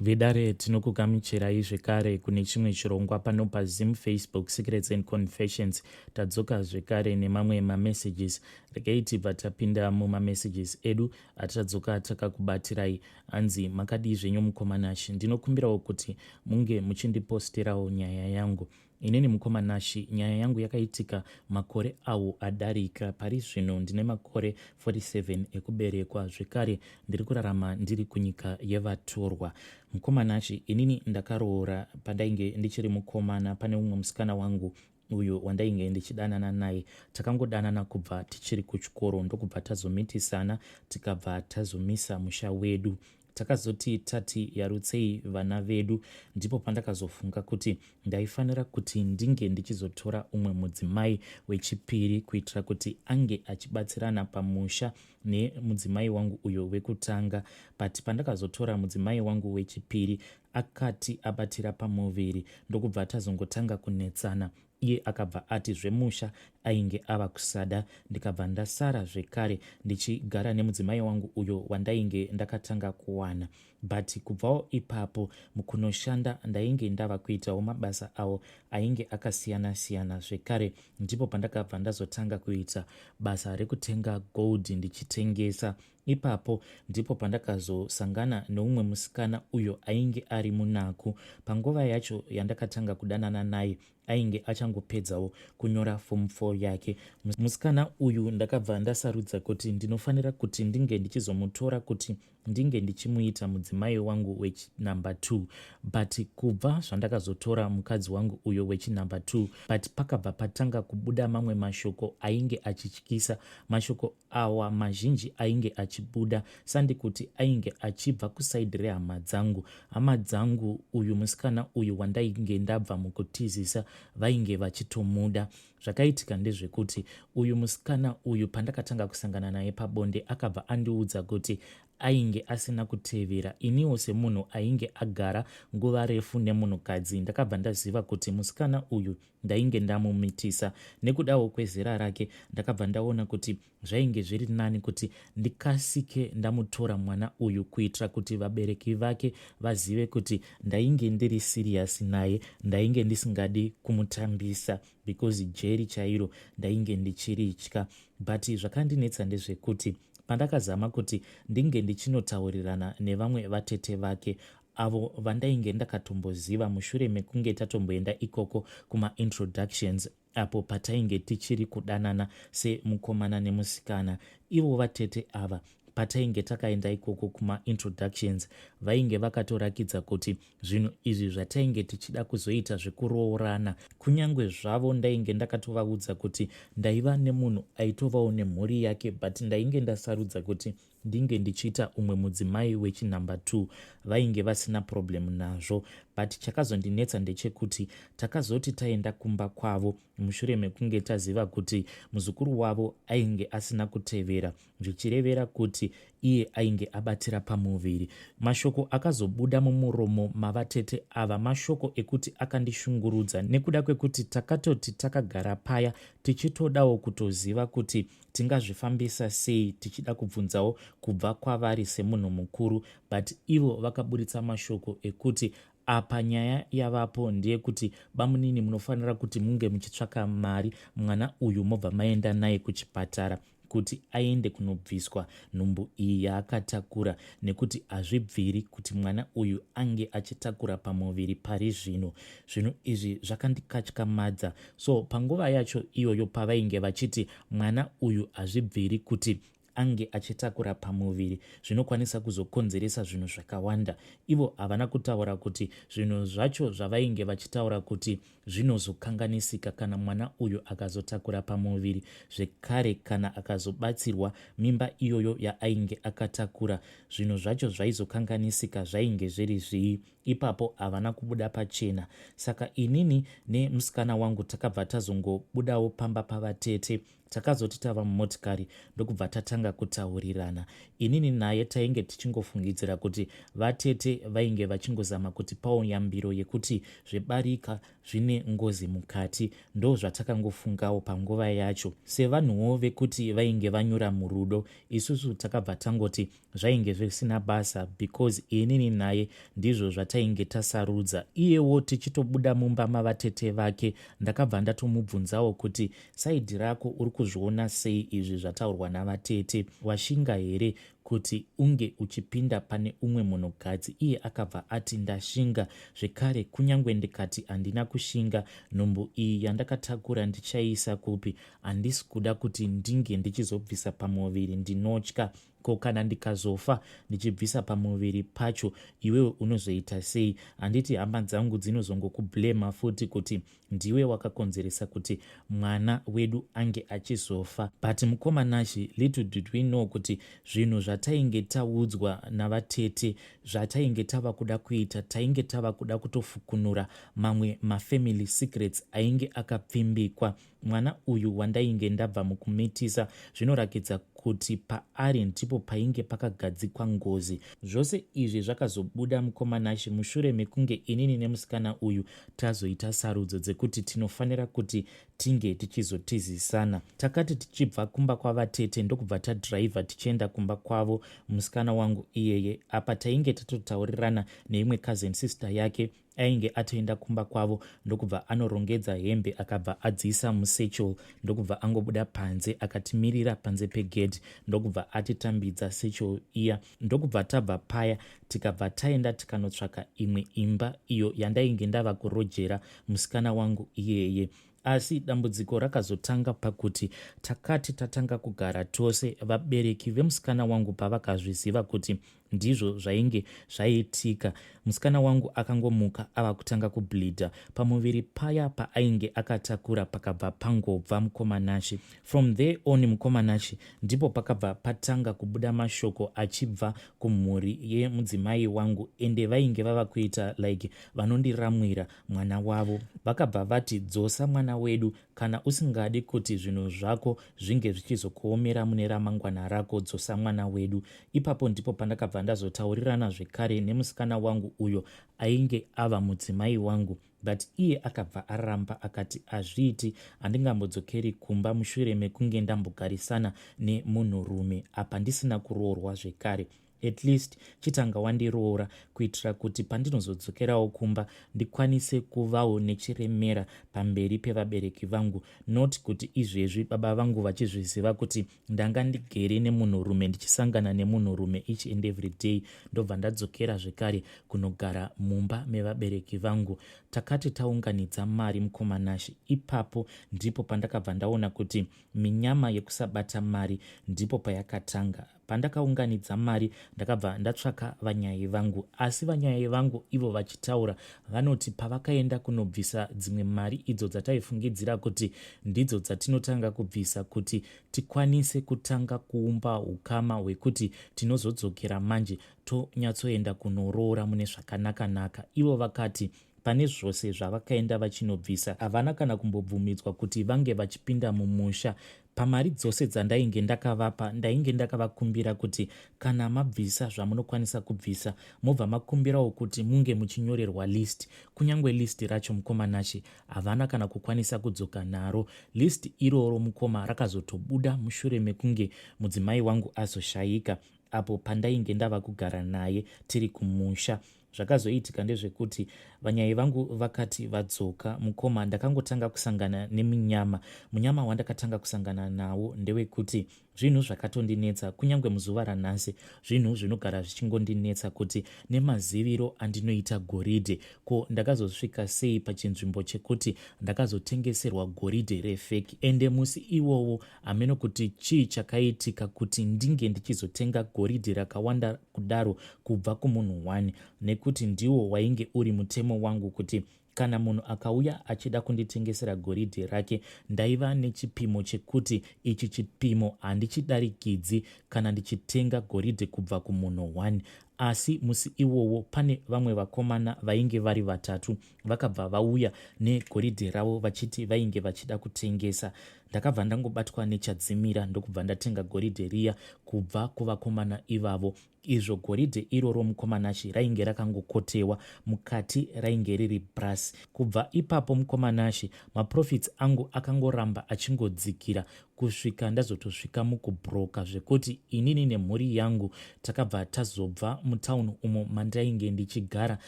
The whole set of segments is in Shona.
Vedare tinokugamuchirai zvekare kune chimwe chirongwa pano paZim Facebook Secrets and Confessions. Tadzoka zvekare nemamwe mamessages. Regai tibva tapinda mumamessages edu atadzoka takakubatirai. Hanzi makadii zvenyu mukomanashi. Ndinokumbirawo kuti munge muchindiposterawo nyaya yangu. Inini mukomanashi, nyaya yangu yakaitika makore awo adarika. Pari zvino ndine makore 47 ekuberekwa. Zvekare ndiri kurarama ndiri kunyika yevatorwa. Mukomanashi, inini ndakaroora pandainge ndichiri mukomana pane umwe musikana wangu uyo wandainge ndichidanana naye. Takangodanana kubva tichiri kuchikoro, ndokubva tazomitisana tikabva tazomisa musha wedu. Takazoti tati yarutsei vana vedu, ndipo pandakazofunga kuti ndaifanira kuti ndinge ndichizotora umwe mudzimai wechipiri kuitira kuti ange achibatsirana pamusha nemudzimai wangu uyo wekutanga. But pandakazotora mudzimai wangu wechipiri akati abatira pamuviri, ndokubva tazongotanga kunetsana. Iye akabva ati zvemusha ainge ava kusada, ndikabva ndasara zvekare ndichigara nemudzimai wangu uyo wandainge ndakatanga kuwana. But kubvawo ipapo mukunoshanda ndainge ndava kuitawo mabasa awo ainge akasiyana-siyana. Zvekare ndipo pandakabva ndazotanga kuita basa rekutenga gold ndichitengesa. Ipapo ndipo pandakazosangana neumwe musikana uyo ainge ari munaku. Panguva yacho yandakatanga kudanana naye ainge achangopedzawo kunyora form 4 yake. Musikana uyu ndakabva ndasarudza kuti ndinofanira kuti ndinge ndichizomutora kuti ndinge ndichimuita mudzimai wangu wechinumber 2. But kubva zvandakazotora mukadzi wangu uyo wechinumber 2, but pakabva patanga kubuda mamwe mashoko ainge achityisa. Mashoko awa mazhinji ainge achibuda sandikuti ainge achibva kusaidhi rehama dzangu. Hama dzangu uyu musikana uyu wandainge ndabva mukutizisa vainge vachitomuda. Zvakaitika ndezvekuti uyu musikana uyu pandakatanga kusangana naye pabonde akabva andiudza kuti ainge asina kutevera. Iniwo semunhu ainge agara nguva refu nemunhukadzi, ndakabva ndaziva kuti musikana uyu ndainge ndamumitisa. Nekudawo kwezera rake ndakabva ndaona kuti zvainge zviri nani kuti ndikasike ndamutora mwana uyu kuitira kuti vabereki vake vazive kuti ndainge ndiri siriyasi naye, ndainge ndisingadi kumutambisa because jeri chairo ndainge ndichiritya. But zvakandinetsa ndezvekuti pandakazama kuti ndinge ndichinotaurirana nevamwe vatete vake avo vandainge ndakatomboziva mushure mekunge tatomboenda ikoko kuma-introductions apo patainge tichiri kudanana semukomana nemusikana. Ivo vatete ava patainge takaenda ikoko kuma-introductions vainge vakatorakidza kuti zvinhu izvi zvatainge tichida kuzoita zvekuroorana. Kunyange zvavo ndainge ndakatovaudza kuti ndaiva nemunhu aitovawo nemhuri yake, but ndainge ndasarudza kuti ndinge ndichiita umwe mudzimai wechinumber 2. Vainge vasina problem nazvo. But chakazondinetsa ndechekuti takazoti taenda kumba kwavo mushure mekunge taziva kuti muzukuru wavo ainge asina kutevera, zvichirevera kuti iye ainge abatira pamuviri. Mashoko akazobuda mumuromo mavatete ava mashoko ekuti akandishungurudza, nekuda kwekuti takatoti takagara paya tichitodawo kutoziva kuti tingazvifambisa sei, tichida kubvunzawo kubva kwavari semunhu mukuru. But ivo vakaburitsa mashoko ekuti apa nyaya yavapo ndeyekuti bamunini munofanira kuti munge muchitsvaka mari mwana uyu mobva maenda naye kuchipatara kuti aende kunobviswa nhumbu iyi yaakatakura, nekuti hazvibviri kuti mwana uyu ange achitakura pamuviri pari zvino. Zvinhu izvi zvakandikatyamadza. So panguva yacho iyoyo pavainge vachiti mwana uyu hazvibviri kuti ange achitakura pamuviri, zvinokwanisa kuzokonzeresa zvinhu zvakawanda. Ivo havana kutaura kuti zvinhu zvacho zvavainge vachitaura kuti zvinozokanganisika kana mwana uyu akazotakura pamuviri. Zvekare kana akazobatsirwa mimba iyoyo yaainge akatakura, zvinhu zvacho zvaizokanganisika zvainge zviri zvii. Ipapo havana kubuda pachena. Saka inini nemusikana wangu takabva tazongobudawo pamba pavatete takazoti tava mumotikari ndokubva tatanga kutaurirana. Inini naye tainge tichingofungidzira kuti vatete vainge vachingozama kuti pauyambiro yekuti zvebarika zvine ngozi mukati. Ndo zvatakangofungawo panguva yacho. Sevanhuwo vekuti vainge vanyura murudo, isusu takabva tangoti zvainge zvisina basa because inini naye ndizvo zvatainge tasarudza. Iyewo tichitobuda mumba mavatete vake, ndakabva ndatomubvunzawo kuti saidhi rako uri kuzviona sei izvi zvataurwa navatete, washinga here kuti unge uchipinda pane umwe munhukadzi? Iye akabva ati ndashinga, zvekare kunyange ndikati handina kushinga, nhumbu iyi yandakatakura ndichaisa kupi? Handisi kuda kuti ndinge ndichizobvisa pamuviri, ndinotya. Ko kana ndikazofa ndichibvisa pamuviri pacho, iwewe unozoita sei? Handiti hama dzangu dzinozongokubhlema futi kuti ndiwe wakakonzeresa kuti mwana wedu ange achizofa. But mukomanashi, little did we know kuti zvinhu zvatainge taudzwa navatete, zvatainge tava kuda kuita, tainge tava kuda kutofukunura mamwe mafamily secrets ainge akapfimbikwa. Mwana uyu wandainge ndabva mukumitisa, zvinorakidza kuti paari ndipo painge pakagadzikwa ngozi. Zvose izvi zvakazobuda mukomanashi mushure mekunge inini nemusikana uyu tazoita sarudzo dzekuti tinofanira kuti tinge tichizotizisana. Takati tichibva kumba kwavatete ndokubva tadhiraivha tichienda kumba kwavo musikana wangu iyeye. Apa tainge tatotaurirana neimwe cousin sister yake ainge atoenda kumba kwavo, ndokubva anorongedza hembe akabva adziisa musechel, ndokubva angobuda panze akatimirira panze pegedhi, ndokubva atitambidza sechel iya. Ndokubva tabva paya tikabva taenda tikanotsvaka imwe imba iyo yandainge ndava kurojera musikana wangu iyeye. Asi dambudziko rakazotanga pakuti takati tatanga kugara tose, vabereki vemusikana wangu pavakazviziva kuti ndizvo zvainge zvaitika, musikana wangu akangomuka ava kutanga kubhlidha pamuviri paya paainge akatakura, pakabva pangobva mukomanashi. From there on mukomanashi ndipo pakabva patanga kubuda mashoko achibva kumhuri yemudzimai wangu, ende vainge vava kuita like vanondiramwira mwana wavo. Vakabva vati, dzosa mwana wedu, kana usingadi kuti zvinhu zvako zvinge zvichizokuomera mune ramangwana rako, dzosa mwana wedu. Ipapo ndipo pandakabva ndazotaurirana zvekare nemusikana wangu uyo ainge ava mudzimai wangu, but iye akabva aramba akati hazviiti, handingambodzokeri kumba mushure mekunge ndambogarisana nemunhurume apa ndisina kuroorwa zvekare. At least chitanga wandiroora kuitira kuti pandinozodzokerawo kumba ndikwanise kuvawo nechiremera pamberi pevabereki vangu, not kuti izvezvi baba vangu vachizviziva kuti ndanga ndigere nemunhurume ndichisangana nemunhurume each and every day. Ndobva ndadzokera zvekare kunogara mumba mevabereki vangu. Takati taunganidza mari mukomanashi, ipapo ndipo pandakabva ndaona kuti minyama yekusabata mari ndipo payakatanga. Pandakaunganidza mari ndakabva ndatsvaka vanyai vangu, asi vanyai vangu ivo vachitaura vanoti pavakaenda kunobvisa dzimwe mari idzo dzataifungidzira kuti ndidzo dzatinotanga kubvisa kuti tikwanise kutanga kuumba ukama hwekuti tinozodzokera manje tonyatsoenda kunoroora mune zvakanaka-naka, ivo vakati pane zvose zvavakaenda vachinobvisa havana kana kumbobvumidzwa kuti vange vachipinda mumusha. Pamari dzose dzandainge ndakavapa ndainge ndakavakumbira kuti kana mabvisa zvamunokwanisa kubvisa mobva makumbirawo kuti munge muchinyorerwa list. Kunyange list racho mukomanashi havana kana kukwanisa kudzoka naro. List iroro mukoma rakazotobuda mushure mekunge mudzimai wangu azoshayika, apo pandainge ndava kugara naye tiri kumusha. Zvakazoitika ndezvekuti vanyai vangu vakati vadzoka mukoma, ndakangotanga kusangana nemunyama. Munyama wandakatanga kusangana nawo ndewekuti zvinhu zvakatondinetsa kunyange muzuva ranhasi, zvinhu zvinogara zvichingondinetsa kuti nemaziviro andinoita goridhe, ko ndakazosvika sei pachinzvimbo chekuti ndakazotengeserwa goridhe refeki. Ende musi iwowo hameno kuti chii chakaitika kuti ndinge ndichizotenga goridhe rakawanda kudaro kubva kumunhu wani, nekuti ndiwo wainge uri mutemo wangu kuti kana munhu akauya achida kunditengesera goridhe rake ndaiva nechipimo chekuti ichi chipimo handichidarikidzi kana ndichitenga goridhe kubva kumunhu wani. asi musi iwowo pane vamwe vakomana vainge vari vatatu vakabva vauya negoridhe ravo vachiti vainge vachida kutengesa. Ndakabva ndangobatwa nechadzimira ndokubva ndatenga goridhe riya kubva kuvakomana ivavo. Izvo goridhe iroro mukomanashi rainge rakangokotewa, mukati rainge riri brasi. Kubva ipapo mukomanashi maprofits angu akangoramba achingodzikira kusvika ndazotosvika mukubhuroka zvekuti inini nemhuri yangu takabva tazobva mutauni umo mandainge ndichigara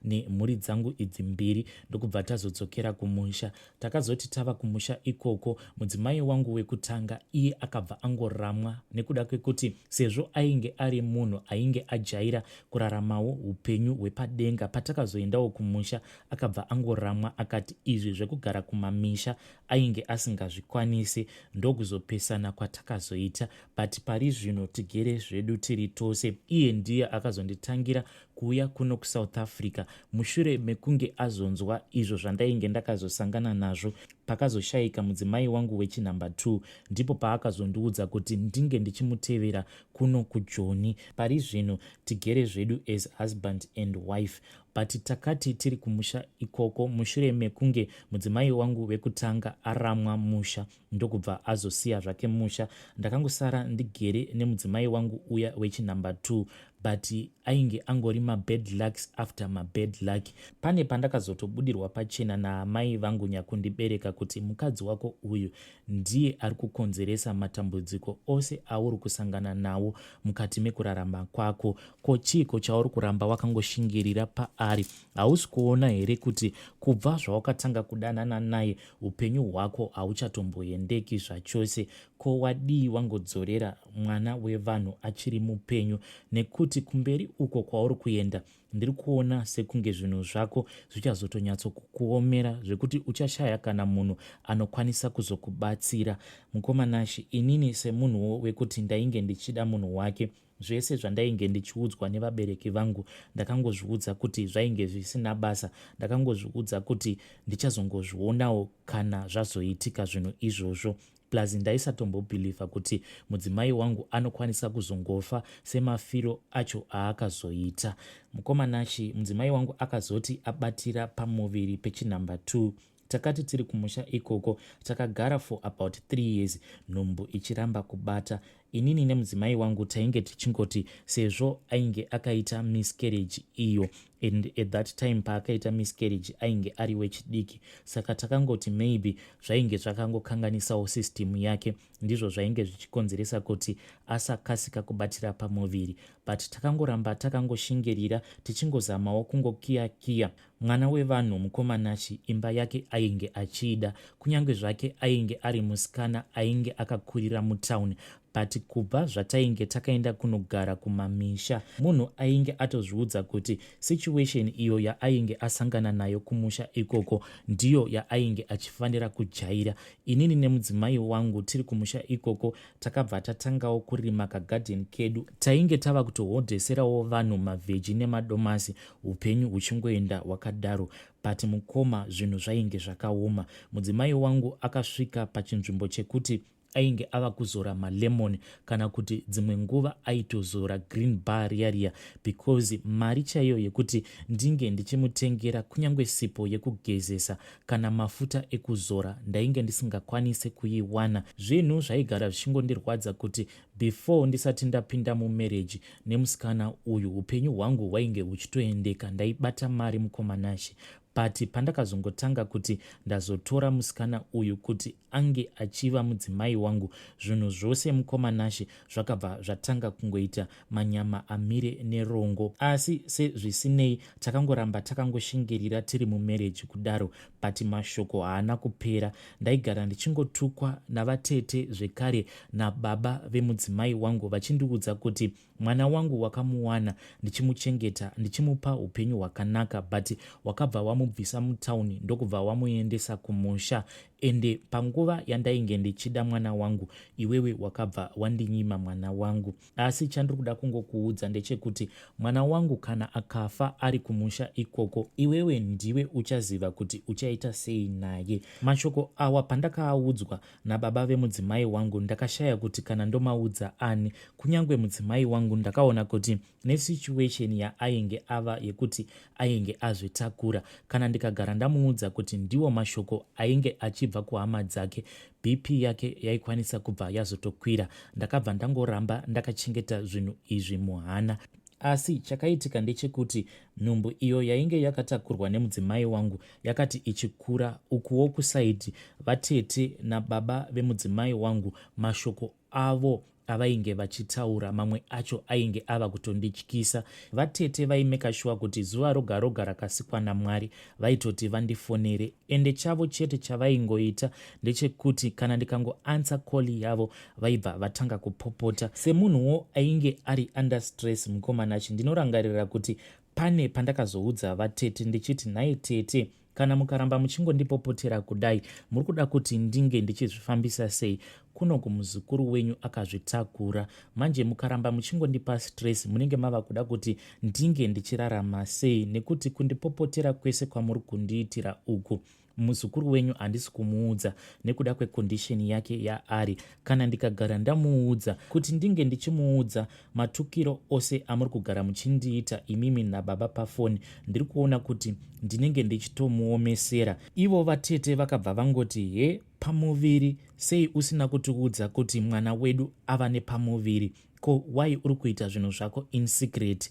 nemhuri dzangu idzi mbiri ndokubva tazodzokera kumusha. Takazoti tava kumusha ikoko, mudzimai wangu wekutanga iye akabva angoramwa nekuda kwekuti sezvo ainge ari munhu ainge ajaira kuraramawo upenyu hwepadenga. Patakazoendawo kumusha akabva angoramwa akati izvi zvekugara kumamisha ainge asingazvikwanisi, ndokuzopesana kwatakazoita. But pari zvino tigere zvedu tiri tose. Iye ndiye akazonditangira kuuya kuno kuSouth Africa mushure mekunge azonzwa izvo zvandainge ndakazosangana nazvo pakazoshayika mudzimai wangu wechinhamba 2. Ndipo paakazondiudza kuti ndinge ndichimutevera kuno kuJoni. Pari zvino tigere zvedu as husband and wife. But takati tiri kumusha ikoko mushure mekunge mudzimai wangu wekutanga aramwa musha ndokubva azosiya zvake musha, ndakangosara ndigere nemudzimai wangu uya wechinhamba 2. But ainge angori mabad lucks after mabad luck. Pane pandakazotobudirwa pachena naamai vangu nyakundibereka kuti mukadzi wako uyu ndiye ari kukonzeresa matambudziko ose auri kusangana nawo mukati mekurarama kwako. Ko chiko chauri kuramba wakangoshingirira paari? Hausi kuona here kuti kubva zvawakatanga kudanana naye upenyu hwako hauchatomboendeki zvachose? Ko wadii wangodzorera mwana wevanhu achiri mupenyu? Nekuti kumberi uko kwauri kuenda ndiri kuona sekunge zvinhu zvako zvichazotonyatsokukuomera zvekuti uchashaya kana munhu anokwanisa kuzokubatsira. Mukomanashi, inini semunhuwo wekuti ndainge ndichida munhu wake, zvese zvandainge ndichiudzwa nevabereki vangu ndakangozviudza kuti zvainge zvisina basa. Ndakangozviudza kuti ndichazongozvionawo kana zvazoitika zvinhu izvozvo. Plus ndaisatombobhilivha kuti mudzimai wangu anokwanisa kuzongofa semafiro acho aakazoita. Mukomanashi, mudzimai wangu akazoti abatira pamuviri pechinhamba 2. Takati tiri kumusha ikoko takagara for about 3 years nhumbu ichiramba kubata. Inini nemudzimai wangu tainge tichingoti sezvo ainge akaita miscarriage iyo, and at that time paakaita miscarriage ainge ari wechidiki, saka takangoti maybe zvainge zvakangokanganisawo system yake, ndizvo zvainge zvichikonzeresa kuti asakasika kubatira pamuviri. But takangoramba takangoshingirira tichingozamawo kungokiya-kiya. Mwana wevanhu mukomanashi imba yake ainge achida, kunyange zvake ainge ari musikana ainge akakurira mutauni. But kubva zvatainge takaenda kunogara kumamisha, munhu ainge atozviudza kuti situation iyo yaainge asangana nayo kumusha ikoko ndiyo yaainge achifanira kujaira. Inini nemudzimai wangu tiri kumusha ikoko takabva tatangawo kurima kagadheni kedu. Tainge tava kutohodheserawo vanhu mavheji nemadomasi, upenyu huchingoenda wakadaro. But mukoma zvinhu zvainge zvakaoma. Mudzimai wangu akasvika pachinzvimbo chekuti ainge ava kuzora malemon kana kuti dzimwe nguva aitozora green bar riya because mari chaiyo yekuti ndinge ndichimutengera kunyange sipo yekugezesa kana mafuta ekuzora ndainge ndisingakwanise kuiwana. Zvinhu zvaigara zvichingondirwadza kuti before ndisati ndapinda mumarriage nemusikana uyu upenyu hwangu hwainge huchitoendeka, ndaibata mari mukomanashi. But pandakazongotanga kuti ndazotora musikana uyu kuti ange achiva mudzimai wangu, zvinhu zvose mukomanashi zvakabva zvatanga kungoita manyama amire nerongo. Asi sezvisinei takangoramba takangoshingirira tiri mumarriage kudaro. But mashoko haana kupera. Ndaigara ndichingotukwa navatete zvekare nababa vemudzimai wangu vachindiudza kuti mwana wangu wakamuwana, ndichimuchengeta, ndichimupa upenyu hwakanaka, but wakabva wamubvisa mutauni ndokubva wamuendesa kumusha, ende panguva yandainge ndichida mwana wangu iwewe wakabva wandinyima mwana wangu. Asi chandiri kuda kungokuudza ndechekuti mwana wangu kana akafa ari kumusha ikoko, iwewe ndiwe uchaziva kuti uchaita sei naye. Mashoko awa pandakaudzwa nababa vemudzimai wangu ndakashaya kuti kana ndomaudza ani. Kunyange mudzimai wangu ndakaona kuti nesituation yaainge ava yekuti ainge azvitakura, kana ndikagara ndamuudza kuti ndiwo mashoko ainge achibva kuhama dzake, BP yake yaikwanisa kubva yazotokwira. Ndakabva ndangoramba ndakachengeta zvinhu izvi muhana. Asi chakaitika ndechekuti nhumbu iyo yainge yakatakurwa nemudzimai wangu yakati ichikura, ukuwo kusaidhi vatete nababa vemudzimai wangu, mashoko avo avainge vachitaura mamwe acho ainge ava kutondityisa. Vatete vaimeka shuwa kuti zuva roga roga rakasikwa naMwari vaitoti vandifonere, ende chavo chete chavaingoita ndechekuti kana ndikangoansa koli yavo vaibva vatanga kupopota. Semunhuwo ainge ari under stress mukomanachi, ndinorangarira kuti pane pandakazoudza vatete ndichiti, nhai tete, kana mukaramba muchingondipopotera kudai muri kuda kuti ndinge ndichizvifambisa sei? Kuno kumuzukuru wenyu akazvitakura, manje mukaramba muchingondipa stress munenge mava kuda kuti ndinge ndichirarama sei? Nekuti kundipopotera kwese kwamuri kundiitira uku, muzukuru wenyu handisi kumuudza nekuda kwekondisheni yake yaari. Kana ndikagara ndamuudza kuti ndinge ndichimuudza matukiro ose amuri kugara muchindiita imimi nababa pafoni, ndiri kuona kuti ndinenge ndichitomuomesera. Ivo vatete vakabva vangoti, pamuviri sei usina kutiudza kuti mwana wedu ava nepamuviri? Ko, wai uri kuita zvinhu zvako in secret?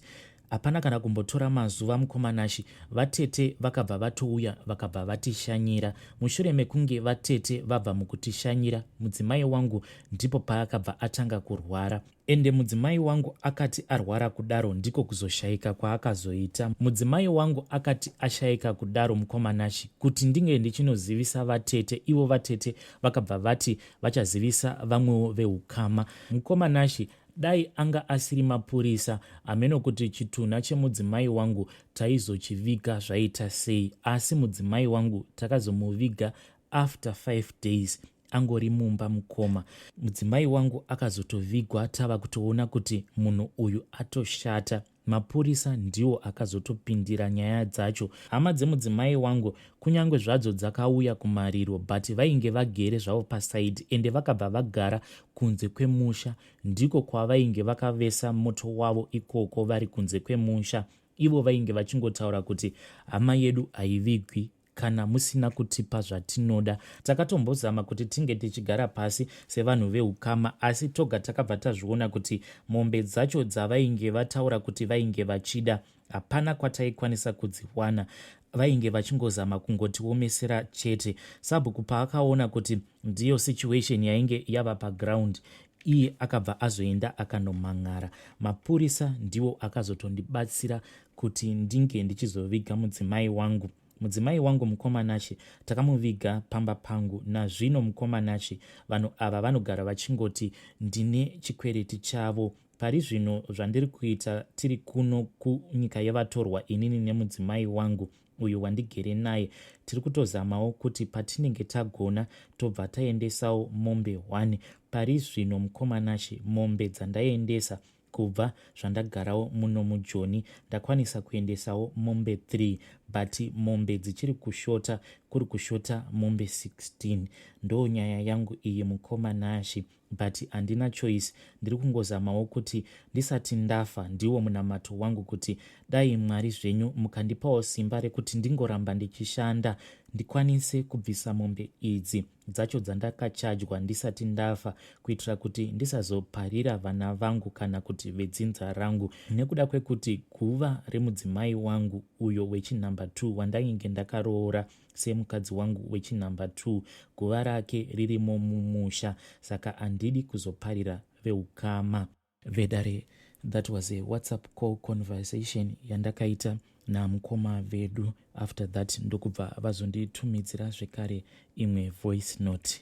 Hapana kana kumbotora mazuva mukomanashi, vatete vakabva vatouya vakabva vatishanyira. Mushure mekunge vatete vabva mukutishanyira, mudzimai wangu ndipo paakabva atanga kurwara. Ende mudzimai wangu akati arwara kudaro ndiko kuzoshayika kwaakazoita. Mudzimai wangu akati ashayika kudaro mukomanashi kuti ndinge ndichinozivisa vatete, ivo vatete vakabva vati vachazivisa vamwewo veukama. Mukomanashi dai anga asiri mapurisa ameno kuti chitunha chemudzimai wangu taizochiviga zvaita sei, asi mudzimai wangu takazomuviga after 5 days angori mumba mukoma. Mudzimai wangu akazotovigwa tava kutoona kuti munhu uyu atoshata. Mapurisa ndiwo akazotopindira nyaya dzacho. Hama dzemudzimai wangu kunyange zvadzo dzakauya kumariro, but vainge vagere zvavo pasaidi, ende vakabva vagara kunze kwemusha, ndiko kwavainge vakavesa moto wavo ikoko vari kunze kwemusha. Ivo vainge vachingotaura kuti hama yedu haivigwi kana musina kutipa zvatinoda. Takatombozama kuti tinge tichigara pasi sevanhu veukama, asi toga takabva tazviona kuti mombe dzacho dzavainge vataura kuti vainge vachida hapana kwataikwanisa kudziwana. Vainge vachingozama kungotiomesera chete. Sabhuku paakaona kuti ndiyo situation yainge yava paground, iye akabva azoenda akanomang'ara. Mapurisa ndiwo akazotondibatsira kuti ndinge ndichizoviga mudzimai wangu. Mudzimai wangu mukomanashi takamuviga pamba pangu. Nazvino mukomanashi vanhu ava vanogara vachingoti ndine chikwereti chavo. Pari zvino zvandiri kuita tiri kuno kunyika yevatorwa inini nemudzimai wangu uyu wandigere naye, tiri kutozamawo kuti patinenge tagona tobva taendesawo mombe 1. Pari zvino mukomanashi mombe dzandaendesa kubva zvandagarawo muno mujoni ndakwanisa kuendesawo mombe 3, but mombe dzichiri kushota, kuri kushota mombe 16. Ndo nyaya yangu iyi mukomanashi, but handina choice. Ndiri kungozamawo kuti ndisati ndafa ndiwo munamato wangu kuti dai Mwari zvenyu mukandipawo simba rekuti ndingoramba ndichishanda ndikwanise kubvisa mombe idzi dzacho dzandakachajwa ndisati ndafa, kuitira kuti ndisazoparira vana vangu kana kuti vedzinza rangu, nekuda kwekuti guva remudzimai wangu uyo wechinhamba 2 wandainge ndakaroora semukadzi wangu wechinhamba 2, guva rake ririmo mumusha, saka handidi kuzoparira veukama. Vedare, that was a WhatsApp call conversation yandakaita namukoma vedu. After that ndokubva vazonditumidzira zvekare imwe voice note.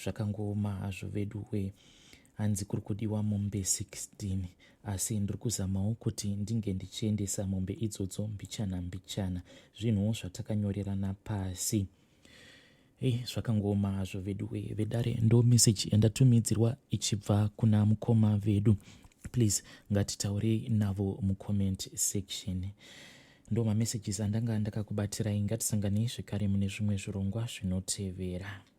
Zvakangoma hazvo vedu we. hanzi kuri kudiwa mombe 16 asi ndiri kuzamawo kuti ndinge ndichiendesa mombe idzodzo mbichana zvinhuwo zvatakanyorerana pasi. Zvakangoma hazvo vedu vedare. Ndo meseji yandatumidzirwa ichibva kuna mukoma vedu. Please ngatitaurei navo mucomment section. Ndo mamessages andanga ndakakubatirai. Ngatisanganei zvekare mune zvimwe zvirongwa zvinotevera.